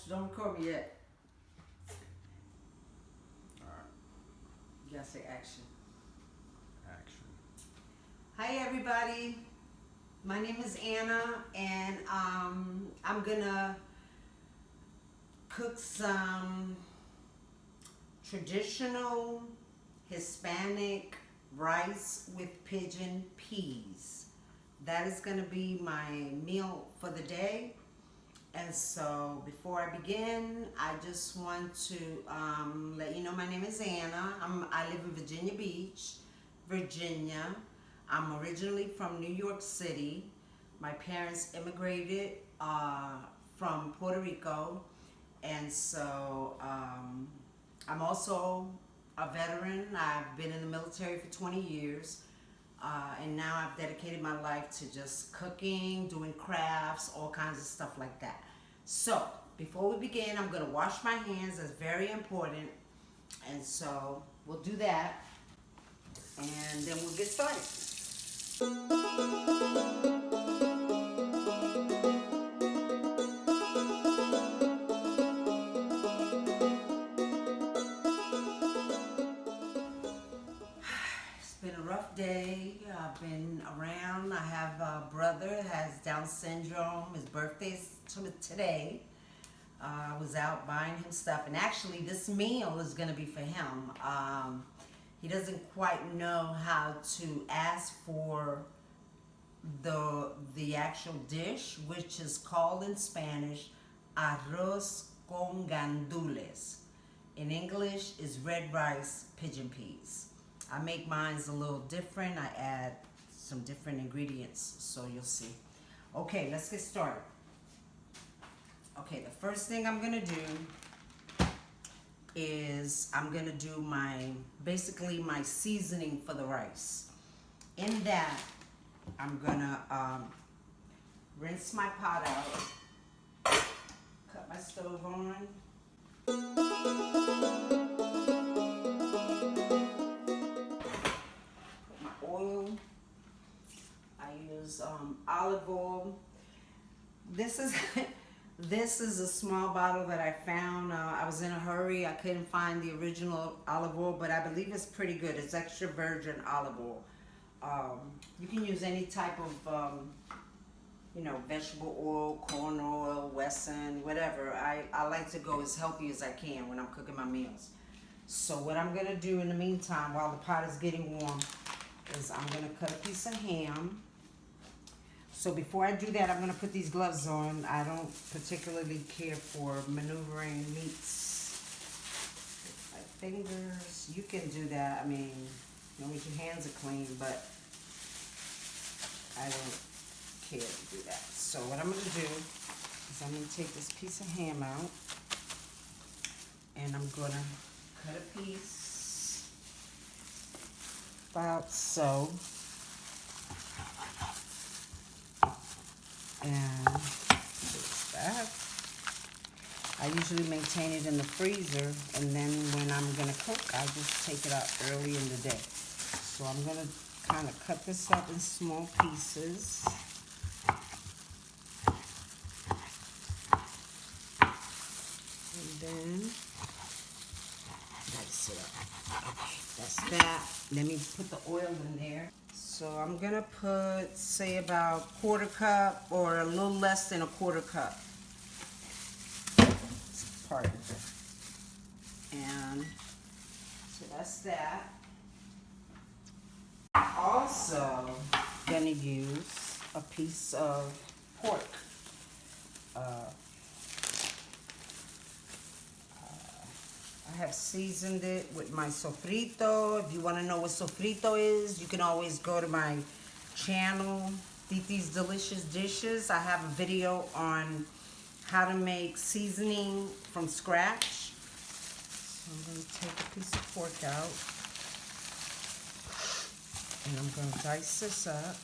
Don't record me yet. Alright. You gotta say action. Action. Hi everybody. My name is Anna, and I'm gonna cook some traditional Hispanic rice with pigeon peas. That is gonna be my meal for the day. And so before I begin, I just want to let you know my name is Anna. I live in Virginia Beach, Virginia. I'm originally from New York City. My parents immigrated from Puerto Rico. And so I'm also a veteran. I've been in the military for 20 years. And now I've dedicated my life to just cooking, doing crafts, all kinds of stuff like that. So, before we begin, I'm going to wash my hands. That's very important. And so, we'll do that. And then we'll get started. It's been a rough day. I've been around. I have a brother that has Down syndrome. His birthday's today. I was out buying him stuff, and actually this meal is going to be for him. He doesn't quite know how to ask for the actual dish, which is called in Spanish Arroz con Gandules. In English is red rice, pigeon peas. I make mine's a little different. I add some different ingredients, so you'll see. Okay, let's get started. Okay, the first thing I'm gonna do is I'm gonna do basically my seasoning for the rice. In that, I'm gonna rinse my pot out, cut my stove on. Oil. I use olive oil. This is a small bottle that I found. I was in a hurry. I couldn't find the original olive oil, but I believe it's pretty good. It's extra virgin olive oil. You can use any type of vegetable oil, corn oil, Wesson, whatever. I like to go as healthy as I can when I'm cooking my meals. So what I'm gonna do in the meantime, while the pot is getting warm, is I'm going to cut a piece of ham. So before I do that, I'm going to put these gloves on. I don't particularly care for maneuvering meats with my fingers. You can do that. I mean, as long as your hands are clean, but I don't care to do that. So what I'm going to do is I'm going to take this piece of ham out, and I'm going to cut a piece about so, and there's that. I usually maintain it in the freezer, and then when I'm going to cook, I just take it out early in the day. So I'm going to kind of cut this up in small pieces. And then dice it up. Okay, that's that. Let me put the oil in there. So I'm gonna put, say, about 1/4 cup or a little less than a 1/4 cup. Pardon. And so that's that. Also gonna use a piece of pork. I have seasoned it with my sofrito. If you want to know what sofrito is, you can always go to my channel, Titi's Delicious Dishes. I have a video on how to make seasoning from scratch. So I'm going to take a piece of pork out, and I'm going to dice this up.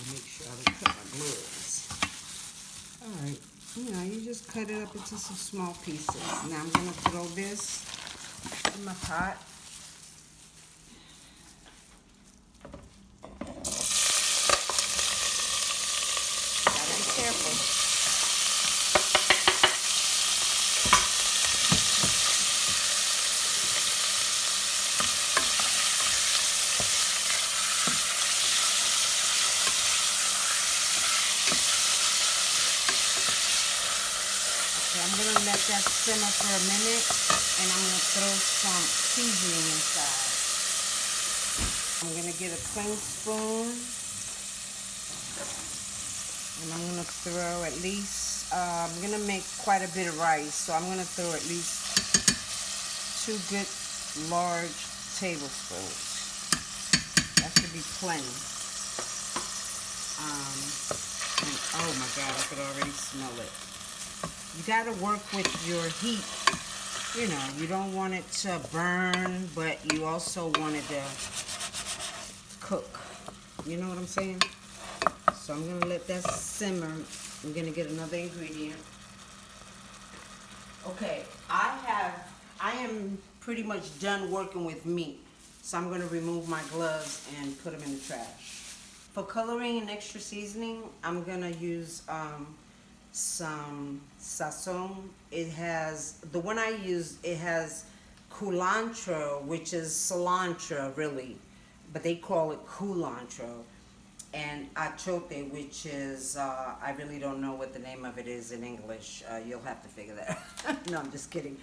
Make sure I don't cut my gloves. Alright, you know, you just cut it up into some small pieces. Now I'm gonna throw this in my pot. Gotta be careful. I'm gonna let that simmer for a minute, and I'm gonna throw some seasoning inside. I'm gonna get a clean spoon, and I'm gonna throw at least, I'm gonna make quite a bit of rice, so I'm gonna throw at least 2 good large tablespoons. That should be plenty. And oh my God, I could already smell it. You got to work with your heat. You know, you don't want it to burn, but you also want it to cook. You know what I'm saying? So I'm going to let that simmer. I'm going to get another ingredient. Okay, I am pretty much done working with meat. So I'm going to remove my gloves and put them in the trash. For coloring and extra seasoning, I'm going to use some sazon. It has, the one I use, it has culantro, which is cilantro really, but they call it culantro, and achote, which is, I really don't know what the name of it is in English. You'll have to figure that out. No, I'm just kidding.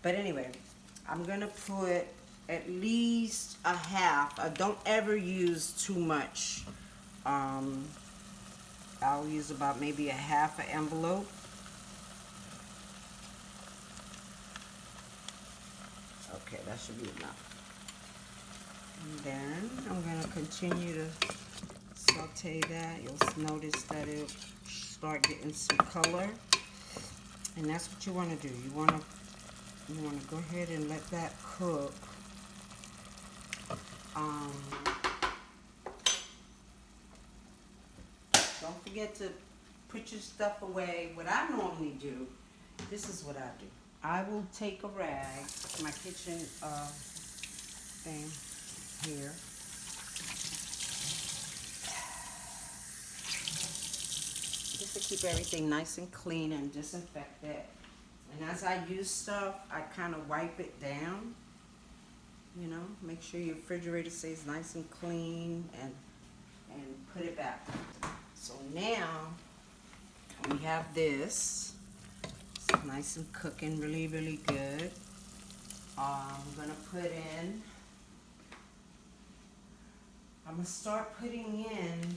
But anyway, I'm gonna put at least a half. Don't ever use too much. I'll use about maybe a half an envelope. Okay, that should be enough. And then I'm going to continue to saute that. You'll notice that it'll start getting some color. And that's what you want to do. You want to go ahead and let that cook. Don't forget to put your stuff away. What I normally do, this is what I do. I will take a rag, my kitchen thing here. Just to keep everything nice and clean and disinfect it. And as I use stuff, I kind of wipe it down. You know, make sure your refrigerator stays nice and clean, and put it back. So now we have this. It's nice and cooking really, really good. I'm gonna put in, I'm gonna start putting in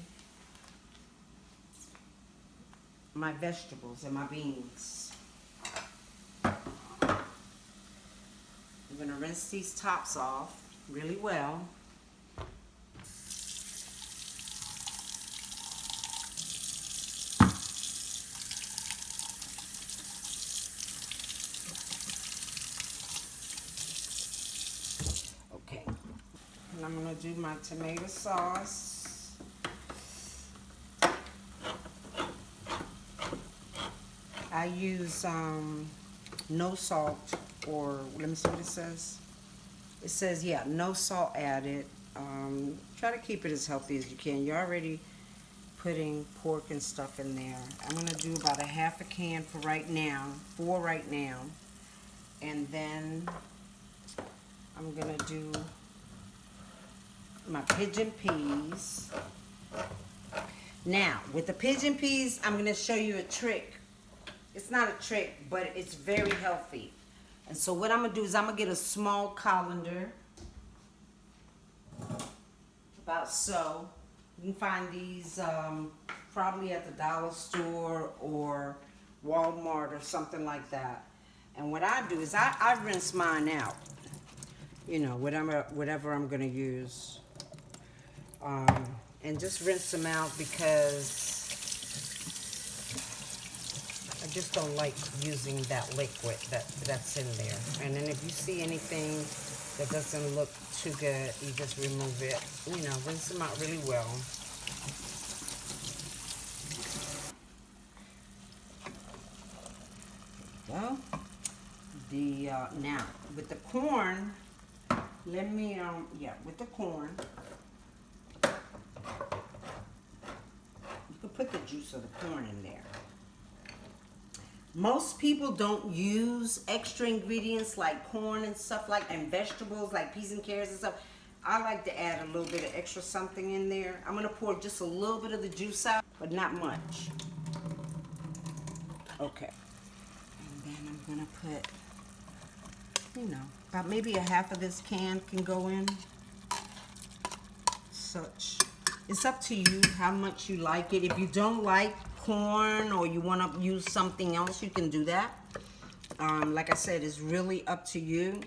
my vegetables and my beans. I'm gonna rinse these tops off really well. Okay, and I'm gonna do my tomato sauce. I use no salt, or let me see what it says. It says, yeah, no salt added. Try to keep it as healthy as you can. You're already putting pork and stuff in there. I'm gonna do about a half a can for right now, 4 right now. And then I'm gonna do my pigeon peas. Now, with the pigeon peas, I'm gonna show you a trick. It's not a trick, but it's very healthy. And so what I'm gonna do is I'm gonna get a small colander, about so. You can find these probably at the dollar store or Walmart or something like that. And what I do is I rinse mine out. You know, whatever I'm gonna use. And just rinse them out because I just don't like using that liquid that's in there. And then if you see anything that doesn't look too good, you just remove it. You know, rinse them out really well. go. The now with the corn, let me with the corn, you can put the juice of the corn in there. Most people don't use extra ingredients like corn and stuff like, and vegetables like peas and carrots and stuff. I like to add a little bit of extra something in there. I'm gonna pour just a little bit of the juice out, but not much. Okay. And then I'm gonna put, you know, about maybe a half of this can go in. Such. It's up to you how much you like it. If you don't like corn or you want to use something else, you can do that. Like I said, it's really up to you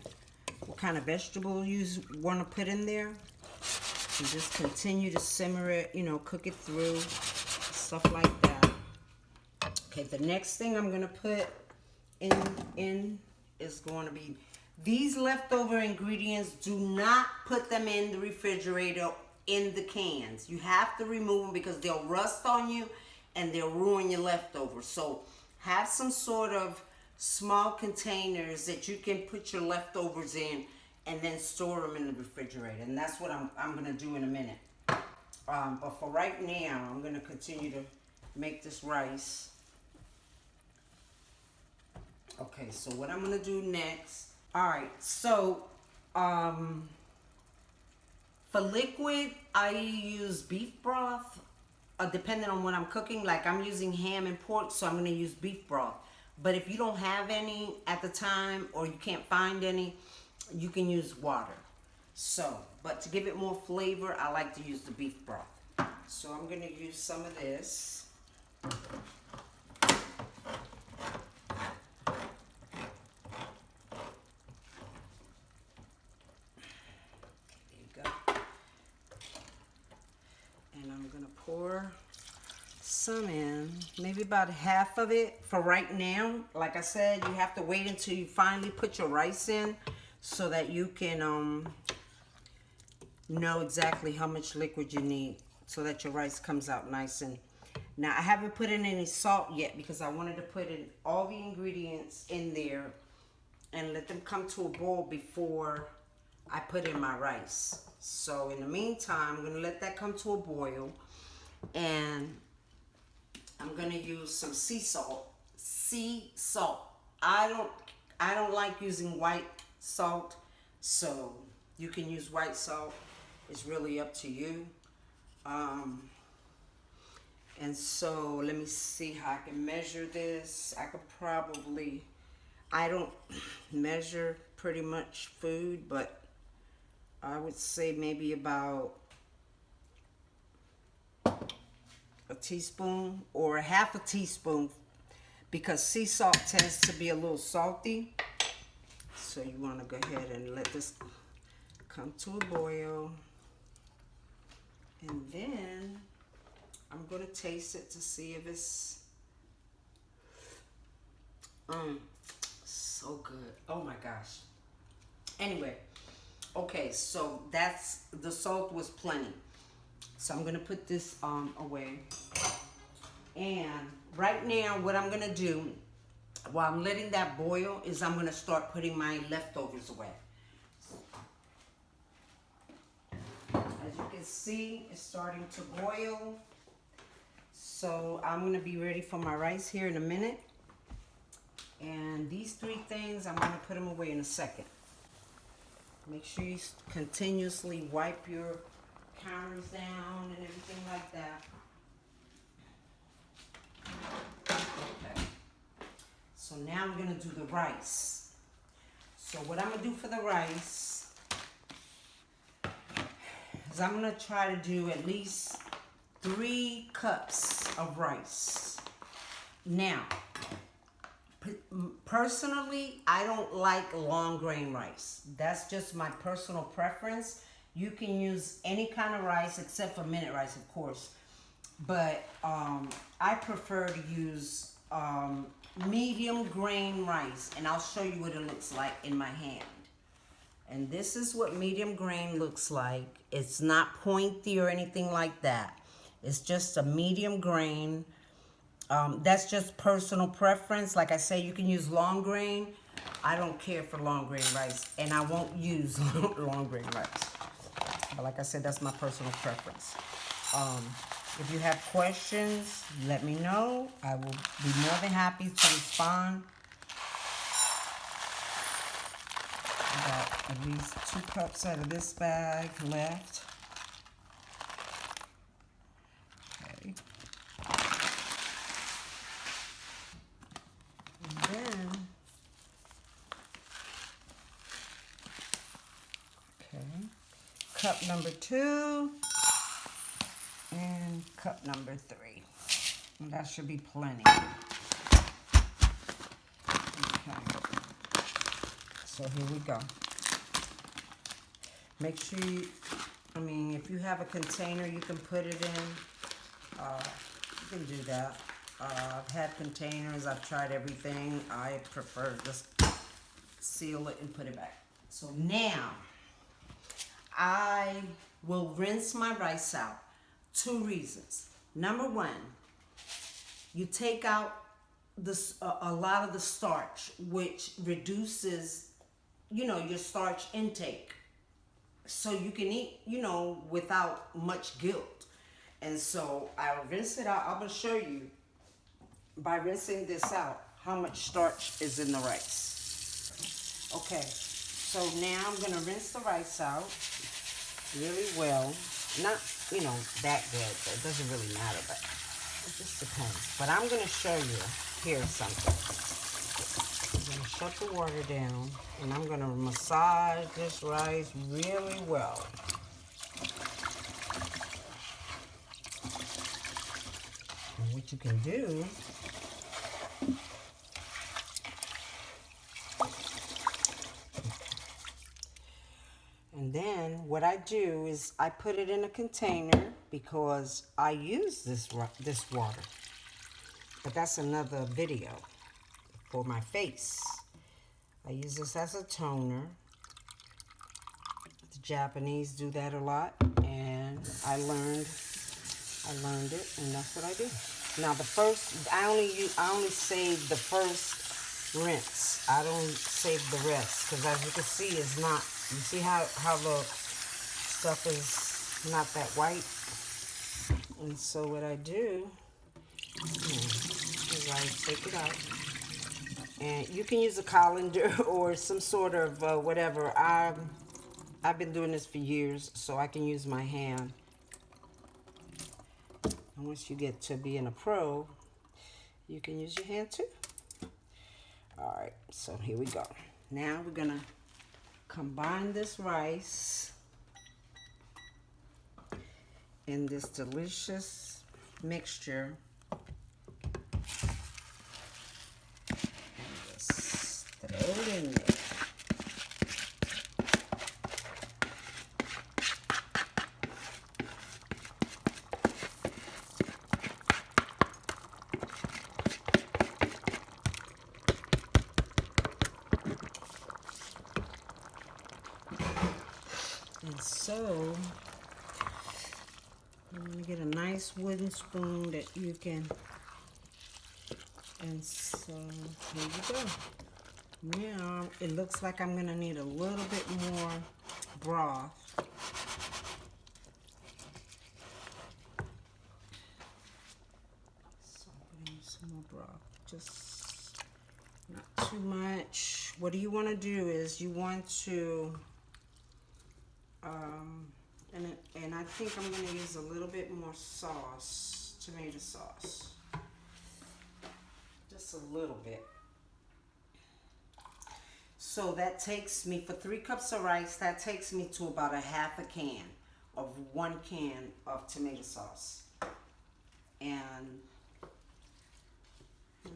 what kind of vegetable you want to put in there. And just continue to simmer it, you know, cook it through, stuff like that. Okay, the next thing I'm going to put in is going to be these leftover ingredients. Do not put them in the refrigerator in the cans. You have to remove them because they'll rust on you and they'll ruin your leftovers. So have some sort of small containers that you can put your leftovers in and then store them in the refrigerator. And that's what I'm gonna do in a minute. But for right now, I'm gonna continue to make this rice. Okay, so what I'm gonna do next. All right, so for liquid, I use beef broth, depending on what I'm cooking. Like I'm using ham and pork, so I'm gonna use beef broth. But if you don't have any at the time or you can't find any, you can use water. So, but to give it more flavor, I like to use the beef broth. So I'm gonna use some of this. Pour some in, maybe about half of it for right now. Like I said, you have to wait until you finally put your rice in so that you can know exactly how much liquid you need so that your rice comes out nice. And now I haven't put in any salt yet because I wanted to put in all the ingredients in there and let them come to a boil before I put in my rice. So in the meantime, I'm gonna let that come to a boil. And I'm gonna use some sea salt. Sea salt. I don't like using white salt, so you can use white salt. It's really up to you. And so let me see how I can measure this. I don't measure pretty much food, but I would say maybe about a teaspoon or a half a teaspoon, because sea salt tends to be a little salty. So you want to go ahead and let this come to a boil. And then I'm going to taste it to see if it's so good. Oh my gosh. Anyway, okay, so that's, the salt was plenty. So I'm gonna put this away. And right now, what I'm gonna do while I'm letting that boil is I'm gonna start putting my leftovers away. As you can see, it's starting to boil. So I'm gonna be ready for my rice here in a minute. And these three things, I'm gonna put them away in a second. Make sure you continuously wipe your counters down and everything like that. Okay. So now I'm gonna do the rice. So what I'm gonna do for the rice is I'm gonna try to do at least 3 cups of rice. Now, personally, I don't like long grain rice. That's just my personal preference. You can use any kind of rice except for minute rice, of course. But I prefer to use medium grain rice. And I'll show you what it looks like in my hand. And this is what medium grain looks like. It's not pointy or anything like that. It's just a medium grain. That's just personal preference. Like I say, you can use long grain. I don't care for long grain rice, and I won't use long grain rice. But like I said, that's my personal preference. If you have questions, let me know. I will be more than happy to respond. I got at least 2 cups out of this bag left. Okay. And then, okay, cup number 2 and cup number 3. And that should be plenty. Okay. So here we go. Make sure you, if you have a container you can put it in, you can do that. I've had containers, I've tried everything. I prefer just seal it and put it back. So now, I will rinse my rice out. 2 reasons. Number 1, you take out a lot of the starch, which reduces, your starch intake. So you can eat, without much guilt. And so I'll rinse it out. I'm going to show you by rinsing this out how much starch is in the rice. Okay, so now I'm going to rinse the rice out really well. Not, that good, but it doesn't really matter, but it just depends. But I'm going to show you, here's something. I'm going to shut the water down, and I'm going to massage this rice really well. And what you can do, and then what I do is I put it in a container because I use this water. But that's another video for my face. I use this as a toner. The Japanese do that a lot, and I learned it, and that's what I do. Now I only save the first rinse. I don't save the rest, because as you can see, it's not. You see how the stuff is not that white? And so what I do is I take it out. And you can use a colander or some sort of whatever. I've been doing this for years, so I can use my hand. And once you get to being a pro, you can use your hand too. All right, so here we go. Now we're gonna combine this rice in this delicious mixture. And just throw it in there. And so, I'm going to get a nice wooden spoon that you can, and so here you go. Now, it looks like I'm going to need a little bit more broth. So I'm putting some more broth, just not too much. What do you want to do is you want to and I think I'm going to use a little bit more sauce, tomato sauce. Just a little bit. So that takes me, for 3 cups of rice, that takes me to about a half a can of 1 can of tomato sauce. And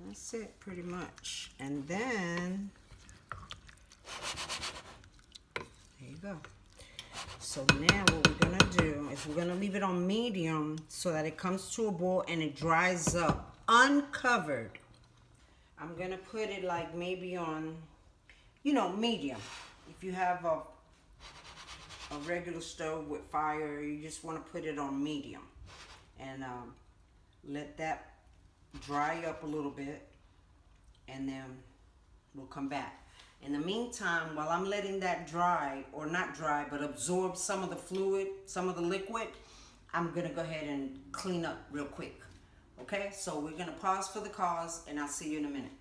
that's it pretty much. And then, there you go. So now what we're going to do is we're going to leave it on medium so that it comes to a boil and it dries up uncovered. I'm going to put it like maybe on, medium. If you have a regular stove with fire, you just want to put it on medium. And let that dry up a little bit, and then we'll come back. In the meantime, while I'm letting that dry, or not dry, but absorb some of the fluid, some of the liquid, I'm gonna go ahead and clean up real quick. Okay, so we're gonna pause for the cause, and I'll see you in a minute.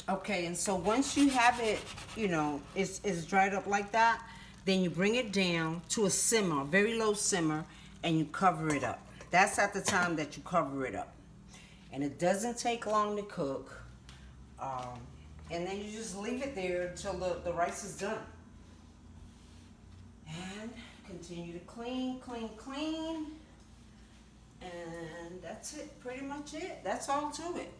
Okay, and so once you have it, you know, it's dried up like that, then you bring it down to a simmer, very low simmer, and you cover it up. That's at the time that you cover it up. And it doesn't take long to cook. And then you just leave it there until the rice is done. And continue to clean. And that's it, pretty much it. That's all to it.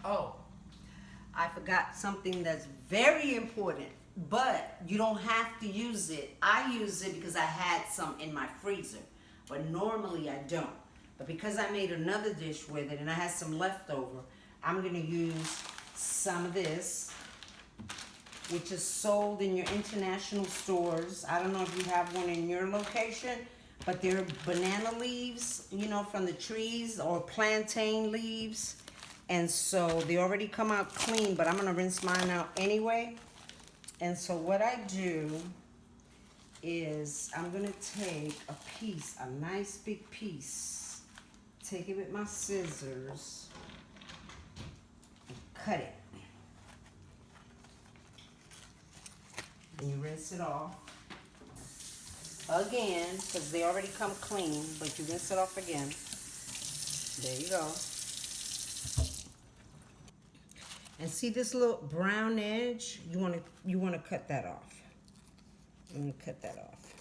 Oh, I forgot something that's very important, but you don't have to use it. I use it because I had some in my freezer, but normally I don't. But because I made another dish with it and I had some leftover, I'm gonna use some of this, which is sold in your international stores. I don't know if you have one in your location, but they're banana leaves, you know, from the trees, or plantain leaves. And so they already come out clean, but I'm gonna rinse mine out anyway. And so what I do is I'm gonna take a piece, a nice big piece, take it with my scissors, and cut it. And you rinse it off again, because they already come clean, but you rinse it off again. There you go. And see this little brown edge? You wanna cut that off. You wanna cut that off.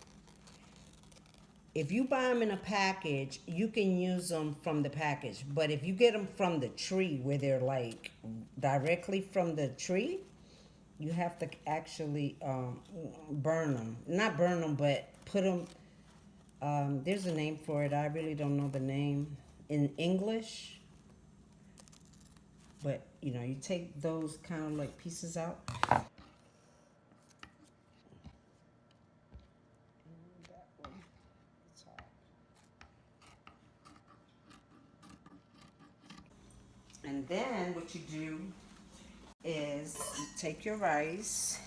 If you buy them in a package, you can use them from the package. But if you get them from the tree, where they're like directly from the tree, you have to actually burn them. Not burn them, but put them. There's a name for it. I really don't know the name in English. But you know, you take those kind of like pieces out. And then what you do is you take your rice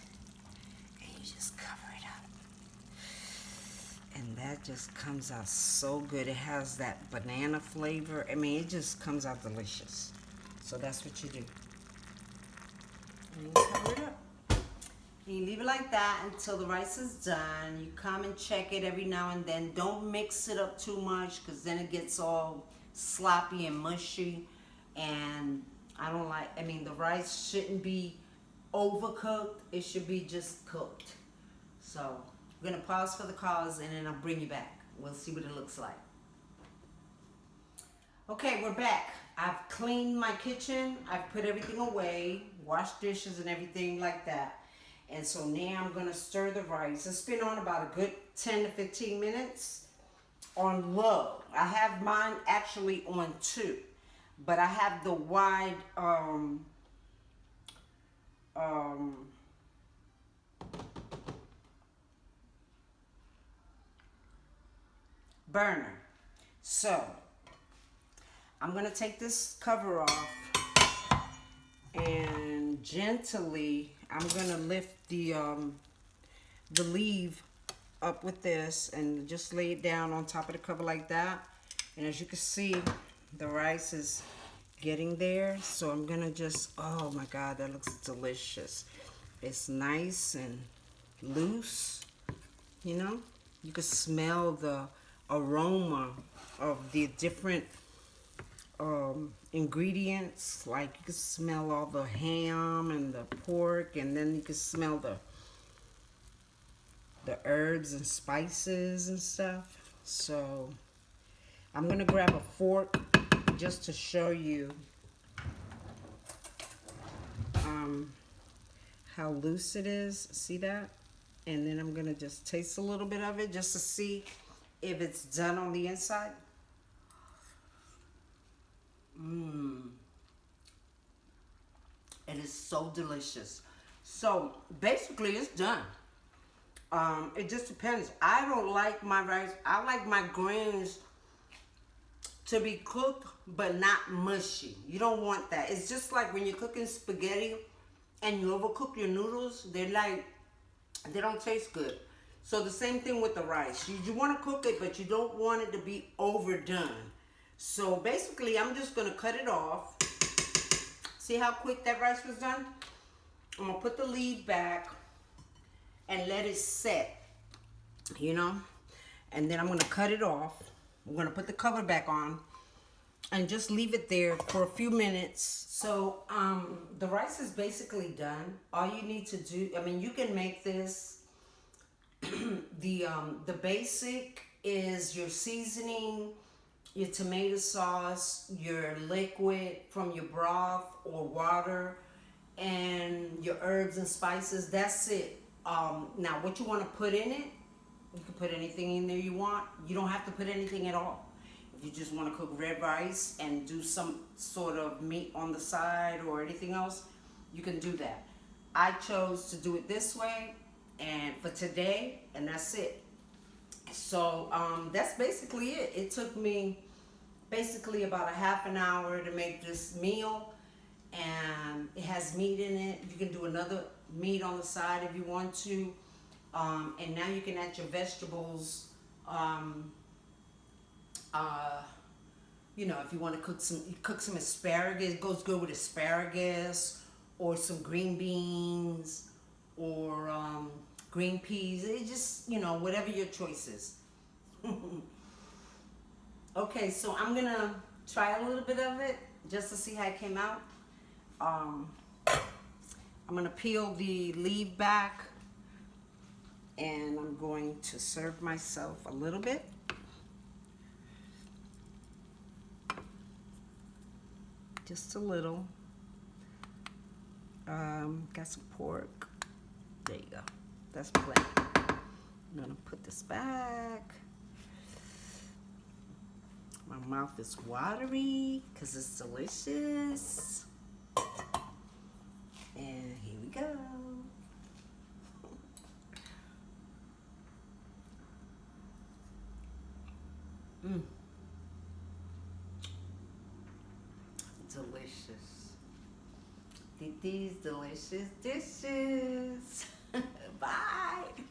and you just cover it up. And that just comes out so good. It has that banana flavor. I mean, it just comes out delicious. So that's what you do. And you cover it up. And you leave it like that until the rice is done. You come and check it every now and then. Don't mix it up too much, because then it gets all sloppy and mushy. And I don't like, I mean, the rice shouldn't be overcooked. It should be just cooked. So we're gonna pause for the cause, and then I'll bring you back. We'll see what it looks like. Okay, we're back. I've cleaned my kitchen. I've put everything away, washed dishes and everything like that. And so now I'm gonna stir the rice. It's been on about a good 10 to 15 minutes on low. I have mine actually on 2. But I have the wide burner. So I'm gonna take this cover off, and gently I'm gonna lift the leaf up with this and just lay it down on top of the cover like that. And as you can see, the rice is getting there. So I'm gonna just, oh my God, that looks delicious. It's nice and loose, you know. You can smell the aroma of the different ingredients. Like you can smell all the ham and the pork, and then you can smell the herbs and spices and stuff. So I'm gonna grab a fork just to show you how loose it is. See that? And then I'm gonna just taste a little bit of it just to see if it's done on the inside. It is so delicious. So basically it's done. It just depends. I don't like my rice. I like my grains to be cooked but not mushy. You don't want that. It's just like when you're cooking spaghetti and you overcook your noodles, they don't taste good. So the same thing with the rice. You want to cook it, but you don't want it to be overdone. So basically, I'm just going to cut it off. See how quick that rice was done? I'm going to put the lid back and let it set, you know? And then I'm going to cut it off. I'm going to put the cover back on and just leave it there for a few minutes. So the rice is basically done. All you need to do, I mean, you can make this. The basic is your seasoning, your tomato sauce, your liquid from your broth or water, and your herbs and spices. That's it. Now, what you want to put in it, you can put anything in there you want. You don't have to put anything at all. If you just want to cook red rice and do some sort of meat on the side or anything else, you can do that. I chose to do it this way and for today, and that's it. So that's basically it. It took me basically about a half an hour to make this meal, and it has meat in it. You can do another meat on the side if you want to, and now you can add your vegetables. You know, if you want to cook some asparagus, it goes good with asparagus or some green beans or green peas. It just, you know, whatever your choice is. Okay, so I'm gonna try a little bit of it just to see how it came out. I'm gonna peel the leaf back and I'm going to serve myself a little bit. Just a little. Got some pork. There you go. That's plenty. I'm gonna put this back. My mouth is watery because it's delicious. And here we go. Delicious. Titi's delicious dishes. Bye.